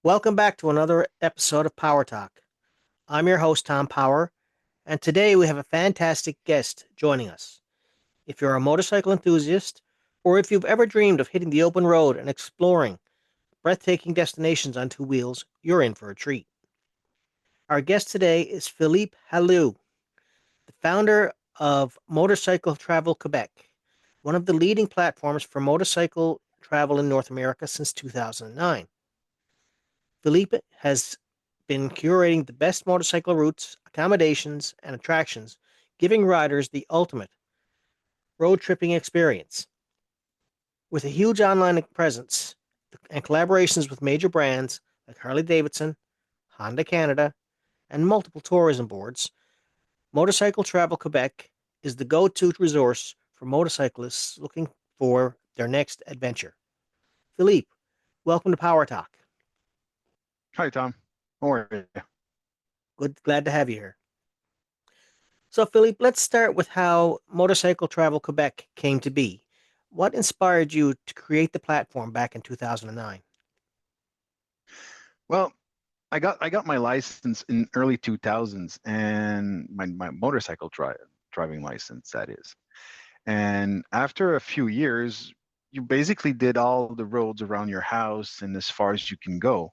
Welcome back to another episode of Power Talk. I'm your host, Tom Power, and today we have a fantastic guest joining us. If you're a motorcycle enthusiast, or if you've ever dreamed of hitting the open road and exploring breathtaking destinations on two wheels, you're in for a treat. Our guest today is Philippe Halleaux, the founder of Motorcycle Travel Quebec, one of the leading platforms for motorcycle travel in North America since 2009. Philippe has been curating the best motorcycle routes, accommodations, and attractions, giving riders the ultimate road tripping experience. With a huge online presence and collaborations with major brands like Harley Davidson, Honda Canada, and multiple tourism boards, Motorcycle Travel Quebec is the go to resource for motorcyclists looking for their next adventure. Philippe, welcome to Power Talk. Hi, Tom. How are you? Good, glad to have you here. So, Philippe, let's start with how Motorcycle Travel Quebec came to be. What inspired you to create the platform back in 2009? Well, I got my license in early 2000s and my motorcycle driving license, that is. And after a few years, you basically did all the roads around your house and as far as you can go.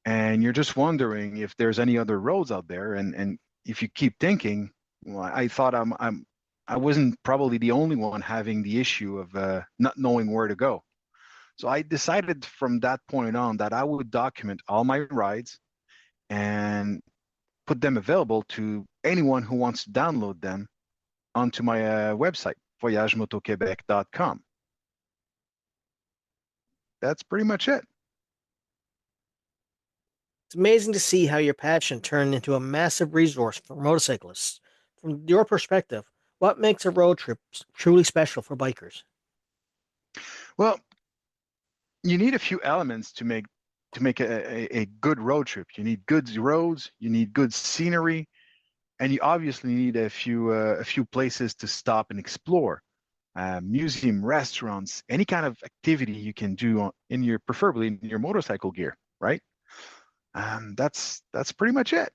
And you're just wondering if there's any other roads out there. And if you keep thinking, well, I thought I wasn't probably the only one having the issue of not knowing where to go. So I decided from that point on that I would document all my rides and put them available to anyone who wants to download them onto my website, voyagemotoquebec.com. That's pretty much it. It's amazing to see how your passion turned into a massive resource for motorcyclists. From your perspective, what makes a road trip truly special for bikers? Well, you need a few elements to make a good road trip. You need good roads, you need good scenery, and you obviously need a few places to stop and explore. Museum, restaurants, any kind of activity you can do in your preferably in your motorcycle gear, right? That's pretty much it.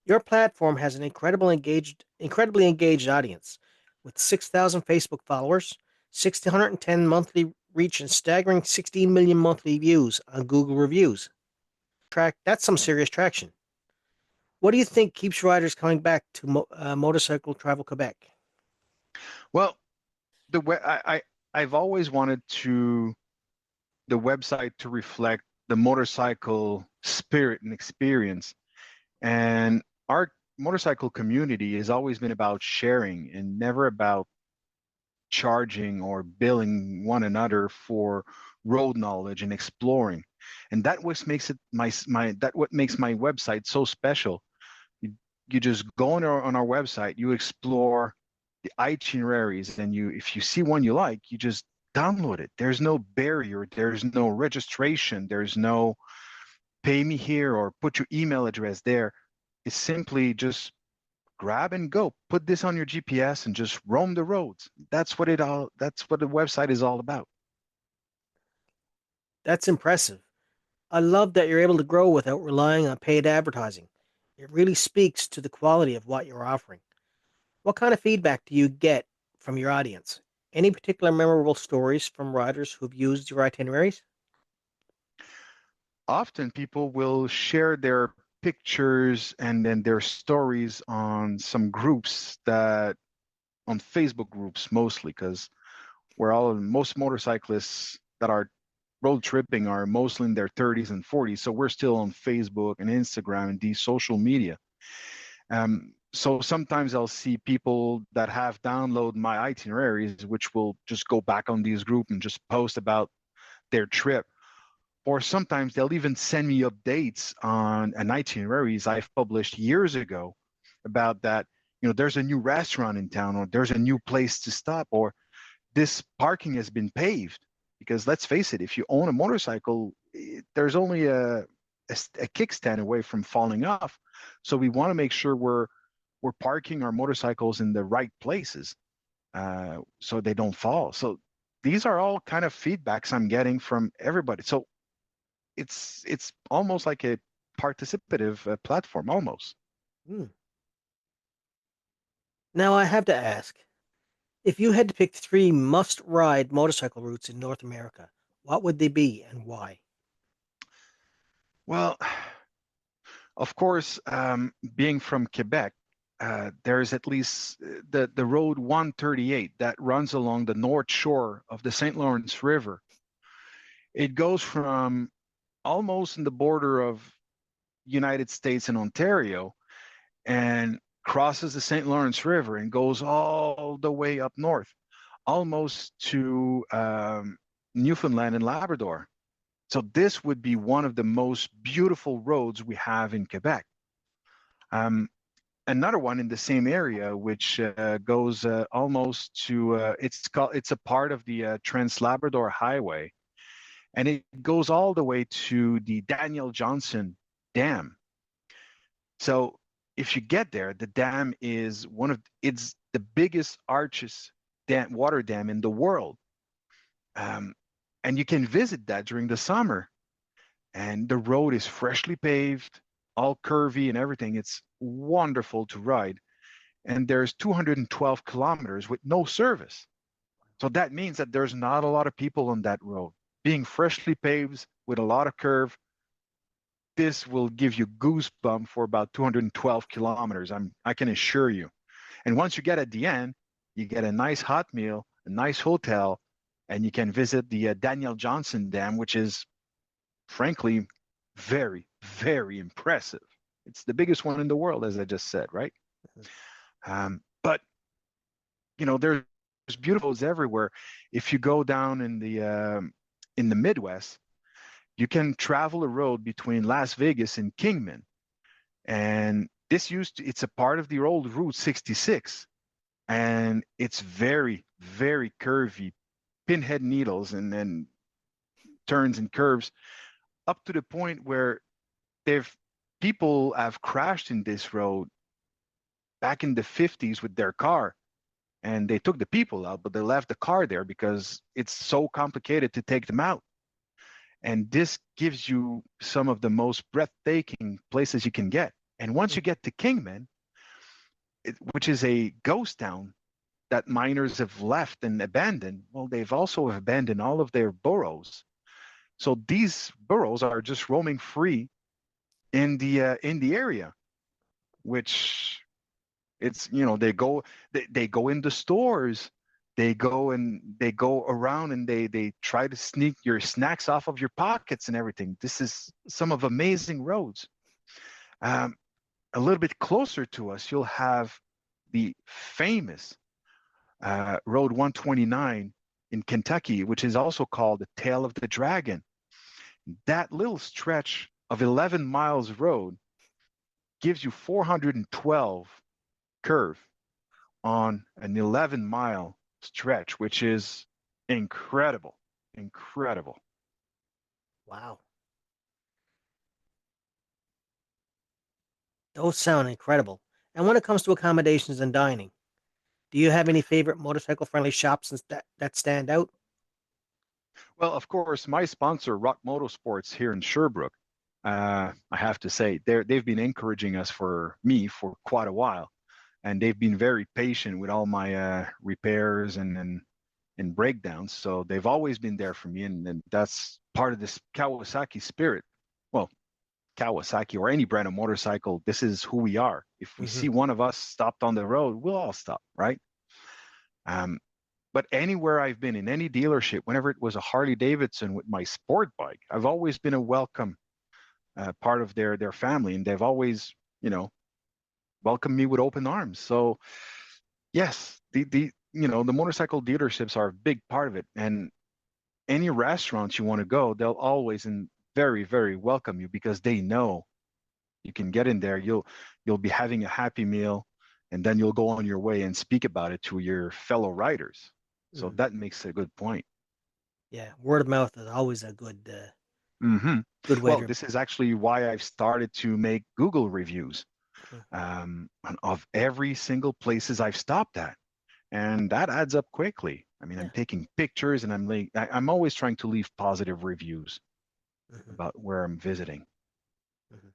Your platform has an incredibly engaged audience with 6,000 Facebook followers, 610 monthly reach, and staggering 16 million monthly views on Google reviews. That's some serious traction. What do you think keeps riders coming back to Motorcycle Travel Quebec? Well, the way I've always wanted to the website to reflect the motorcycle spirit and experience. And our motorcycle community has always been about sharing and never about charging or billing one another for road knowledge and exploring. And that what makes it what makes my website so special. You, you just go on our website, you explore the itineraries, and you if you see one you like, you just download it. There's no barrier, there's no registration, there's no pay me here or put your email address there. It's simply just grab and go. Put this on your GPS and just roam the roads. That's what the website is all about. That's impressive. I love that you're able to grow without relying on paid advertising. It really speaks to the quality of what you're offering. What kind of feedback do you get from your audience? Any particular memorable stories from riders who've used your itineraries? Often people will share their pictures and then their stories on some groups that on Facebook groups mostly because we're all most motorcyclists that are road tripping are mostly in their 30s and 40s. So we're still on Facebook and Instagram and these social media. So sometimes I'll see people that have downloaded my itineraries, which will just go back on these group and just post about their trip. Or sometimes they'll even send me updates on an itineraries I've published years ago about that. You know, there's a new restaurant in town, or there's a new place to stop, or this parking has been paved. Because let's face it, if you own a motorcycle, there's only a kickstand away from falling off. So we want to make sure we're parking our motorcycles in the right places so they don't fall. So these are all kind of feedbacks I'm getting from everybody. So it's almost like a participative platform, almost. Hmm. Now I have to ask, if you had to pick three must-ride motorcycle routes in North America, what would they be and why? Well, of course, being from Quebec, there's at least the road 138 that runs along the north shore of the St. Lawrence River. It goes from almost in the border of United States and Ontario and crosses the St. Lawrence River and goes all the way up north, almost to Newfoundland and Labrador. So this would be one of the most beautiful roads we have in Quebec. Um, Another one in the same area, which goes almost to it's a part of the Trans Labrador Highway, and it goes all the way to the Daniel Johnson Dam. So if you get there, the dam is it's the biggest arches water dam in the world, um, and you can visit that during the summer. And the road is freshly paved, all curvy and everything. It's wonderful to ride. And there's 212 kilometers with no service. So that means that there's not a lot of people on that road. Being freshly paved with a lot of curve, this will give you goosebump for about 212 kilometers. I can assure you. And once you get at the end, you get a nice hot meal, a nice hotel, and you can visit the Daniel Johnson Dam, which is frankly very, very impressive. It's the biggest one in the world, as I just said, right? But there's beautiful roads everywhere. If you go down in the Midwest, you can travel a road between Las Vegas and Kingman, and it's a part of the old Route 66, and it's very, very curvy, pinhead needles, and then turns and curves up to the point where they've people have crashed in this road back in the 50s with their car, and they took the people out, but they left the car there because it's so complicated to take them out. And this gives you some of the most breathtaking places you can get. And once you get to Kingman, which is a ghost town that miners have left and abandoned, well, they've also abandoned all of their burrows. So these burrows are just roaming free in the area, which it's they go into stores, they go around and they try to sneak your snacks off of your pockets and everything. This is some of amazing roads. Um, a little bit closer to us, you'll have the famous Road 129 in Kentucky, which is also called the Tail of the Dragon. That little stretch of 11 miles road gives you 412 curve on an 11-mile stretch, which is incredible. Incredible. Wow, those sound incredible. And when it comes to accommodations and dining, do you have any favorite motorcycle-friendly shops that stand out? Well, of course, my sponsor, Rock Motorsports here in Sherbrooke, I have to say, they've been encouraging us for me for quite a while, and they've been very patient with all my repairs and breakdowns. So they've always been there for me, and that's part of this Kawasaki spirit. Well, Kawasaki or any brand of motorcycle, this is who we are. If we Hmm. see one of us stopped on the road, we'll all stop, right? Um, but anywhere I've been in any dealership, whenever it was a Harley Davidson with my sport bike, I've always been a welcome part of their family, and they've always, welcomed me with open arms. So yes, the motorcycle dealerships are a big part of it, and any restaurants you want to go, they'll always and very, very welcome you because they know you can get in there. You'll be having a happy meal, and then you'll go on your way and speak about it to your fellow riders. So Hmm. that makes a good point. Yeah, word of mouth is always a Hmm. good way Well, to. this is actually why I've started to make Google reviews Mhm. of every single places I've stopped at, and that adds up quickly. I mean, I'm Yeah, taking pictures, and I'm always trying to leave positive reviews. Hmm. about where I'm visiting. Hmm.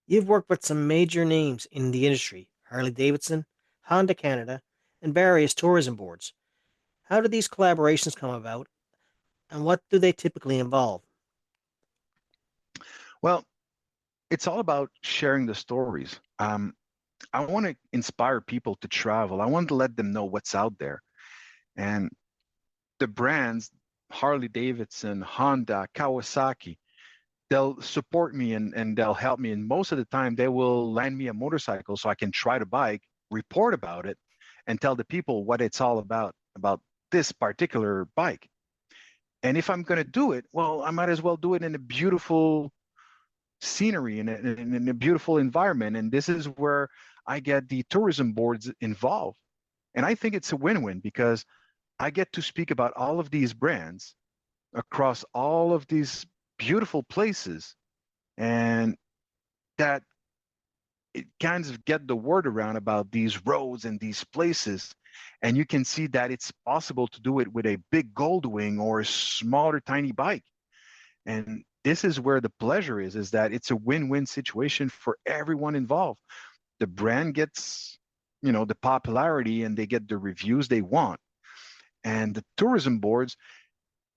You've worked with some major names in the industry: Harley Davidson, Honda Canada, and various tourism boards. How do these collaborations come about, and what do they typically involve? Well, it's all about sharing the stories. I want to inspire people to travel. I want to let them know what's out there. And the brands, Harley Davidson, Honda, Kawasaki, they'll support me and they'll help me. And most of the time, they will lend me a motorcycle so I can try to bike, report about it, and tell the people what it's all about this particular bike. And if I'm going to do it, well, I might as well do it in a beautiful scenery in a beautiful environment. And this is where I get the tourism boards involved. And I think it's a win-win because I get to speak about all of these brands across all of these beautiful places, and that it kind of get the word around about these roads and these places. And you can see that it's possible to do it with a big gold wing or a smaller tiny bike. And this is where the pleasure is that it's a win-win situation for everyone involved. The brand gets, the popularity and they get the reviews they want. And the tourism boards,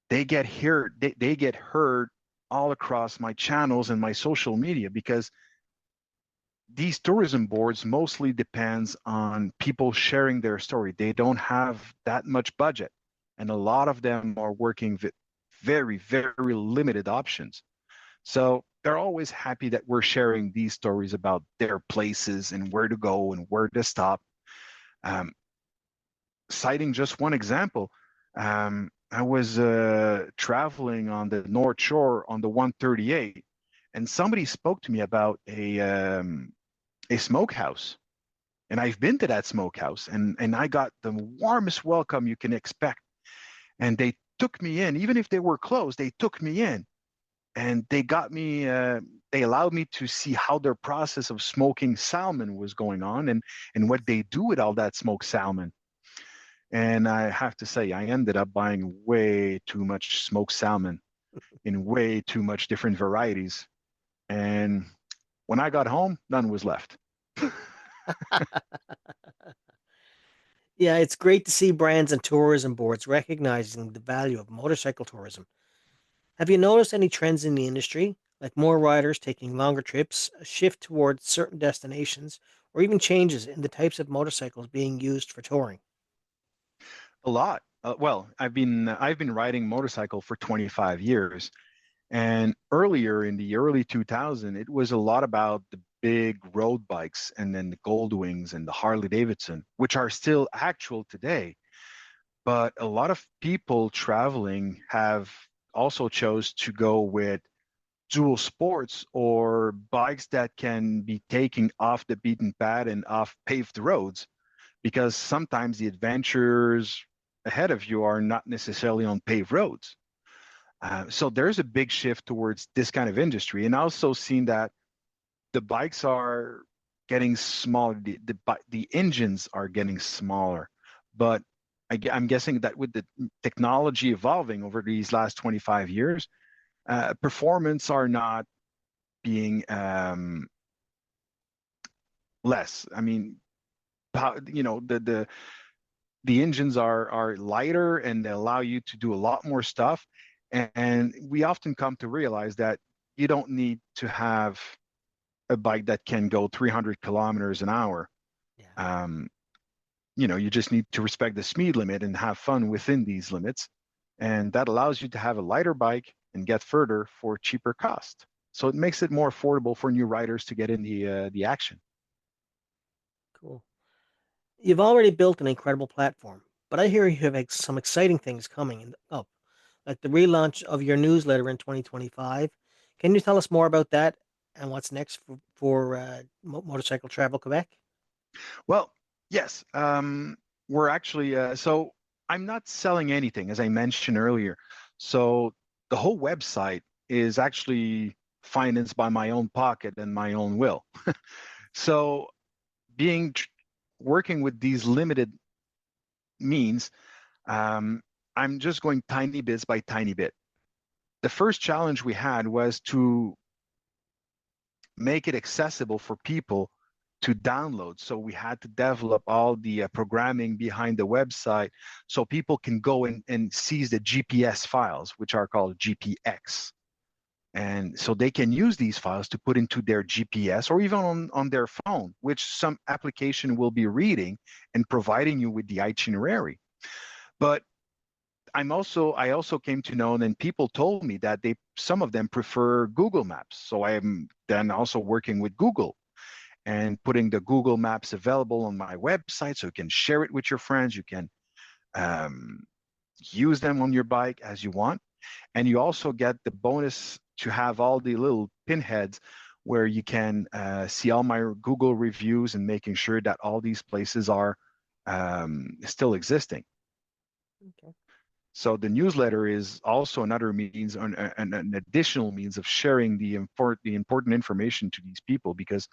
they get heard all across my channels and my social media because these tourism boards mostly depends on people sharing their story. They don't have that much budget, and a lot of them are working with very, very limited options. So they're always happy that we're sharing these stories about their places and where to go and where to stop. Um, Citing just one example, I was traveling on the North Shore on the 138, and somebody spoke to me about a smokehouse. And I've been to that smokehouse, and I got the warmest welcome you can expect. And they took me in, even if they were closed, they took me in, and they got me. They allowed me to see how their process of smoking salmon was going on, and what they do with all that smoked salmon. And I have to say, I ended up buying way too much smoked salmon in way too much different varieties. And when I got home, none was left. Yeah, it's great to see brands and tourism boards recognizing the value of motorcycle tourism. Have you noticed any trends in the industry, like more riders taking longer trips, a shift towards certain destinations, or even changes in the types of motorcycles being used for touring? A lot. Well, I've been riding motorcycle for 25 years, and earlier in the early 2000, it was a lot about the big road bikes and then the Goldwings and the Harley Davidson, which are still actual today. But a lot of people traveling have also chose to go with dual sports or bikes that can be taken off the beaten path and off paved roads because sometimes the adventures ahead of you are not necessarily on paved roads. So there's a big shift towards this kind of industry, and also seen that the bikes are getting smaller. The engines are getting smaller, but I'm guessing that with the technology evolving over these last 25 years, performance are not being less. I mean, the engines are lighter and they allow you to do a lot more stuff. And we often come to realize that you don't need to have a bike that can go 300 kilometers an hour. Yeah, Um, you just need to respect the speed limit and have fun within these limits. And that allows you to have a lighter bike and get further for cheaper cost. So it makes it more affordable for new riders to get in the action. cool. You've already built an incredible platform, but I hear you have some exciting things up, like the relaunch of your newsletter in 2025. Can you tell us more about that and what's next for Motorcycle Travel Quebec? Well, yes, we're actually so I'm not selling anything, as I mentioned earlier. So the whole website is actually financed by my own pocket and my own will. So being working with these limited means, um, I'm just going tiny bits by tiny bit. the first challenge we had was to make it accessible for people to download. So we had to develop all the programming behind the website so people can go and seize the GPS files, which are called GPX. And so they can use these files to put into their GPS or even on their phone, which some application will be reading and providing you with the itinerary. But I also came to know, and people told me that some of them prefer Google Maps. So I am then also working with Google and putting the Google Maps available on my website so you can share it with your friends. You can um, use them on your bike as you want. And you also get the bonus to have all the little pinheads where you can see all my Google reviews and making sure that all these places are still existing. Okay. So the newsletter is also another means, an additional means of sharing the important information to these people, because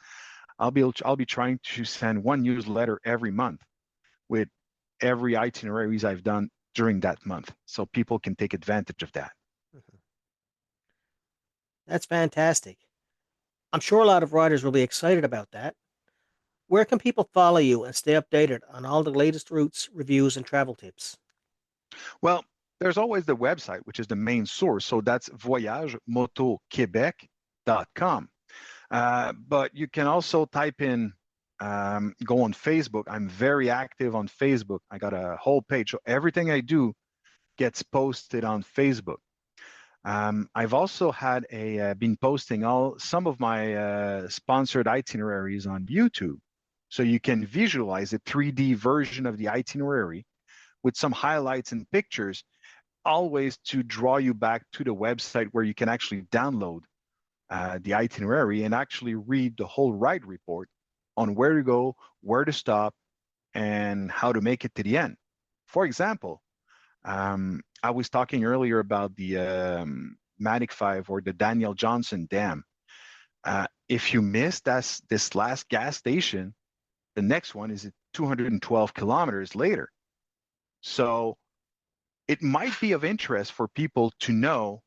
I'll be trying to send one newsletter every month with every itineraries I've done during that month, so people can take advantage of that. Mhm. That's fantastic. I'm sure a lot of riders will be excited about that. Where can people follow you and stay updated on all the latest routes, reviews, and travel tips? Well, there's always the website, which is the main source. So that's voyagemotoquebec.com. But you can also type in, go on Facebook. I'm very active on Facebook. I got a whole page. So everything I do gets posted on Facebook. I've also had been posting some of my sponsored itineraries on YouTube. So you can visualize a 3D version of the itinerary with some highlights and pictures, always to draw you back to the website where you can actually download the itinerary and actually read the whole ride report on where to go, where to stop, and how to make it to the end. For example, I was talking earlier about the Manic 5 or the Daniel Johnson Dam. If you miss this last gas station, the next one is 212 kilometers later. So it might be of interest for people to know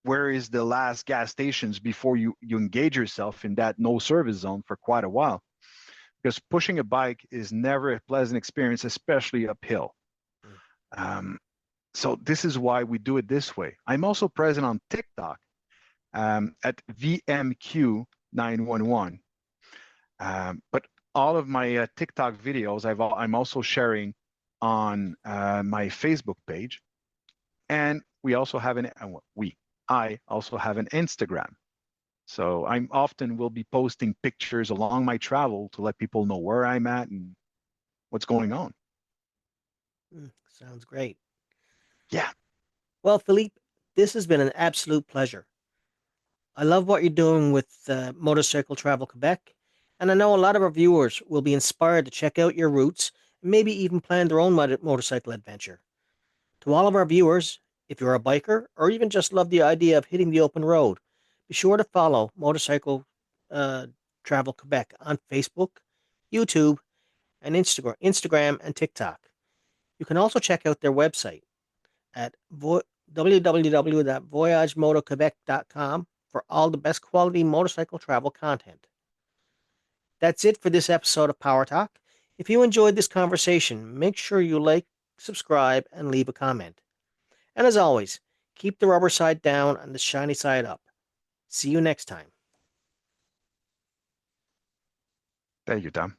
where is the last gas stations before you engage yourself in that no service zone for quite a while. Because pushing a bike is never a pleasant experience, especially uphill. Mm. Um, so this is why we do it this way. I'm also present on TikTok at VMQ911. But all of my TikTok videos, I'm also sharing on my Facebook page, and we also have I also have an Instagram. So I'm often will be posting pictures along my travel to let people know where I'm at and what's going on. Sounds great. Yeah, Well, Philippe, this has been an absolute pleasure. I love what you're doing with Motorcycle Travel Quebec, and I know a lot of our viewers will be inspired to check out your routes and maybe even plan their own motorcycle adventure. To all of our viewers, if you're a biker or even just love the idea of hitting the open road, be sure to follow Motorcycle uh, Travel Quebec on Facebook, YouTube, and Instagram and TikTok. You can also check out their website at www.voyagemotoquebec.com for all the best quality motorcycle travel content. That's it for this episode of Power Talk. If you enjoyed this conversation, make sure you like, subscribe, and leave a comment. And as always, keep the rubber side down and the shiny side up. See you next time. thank you, Tom.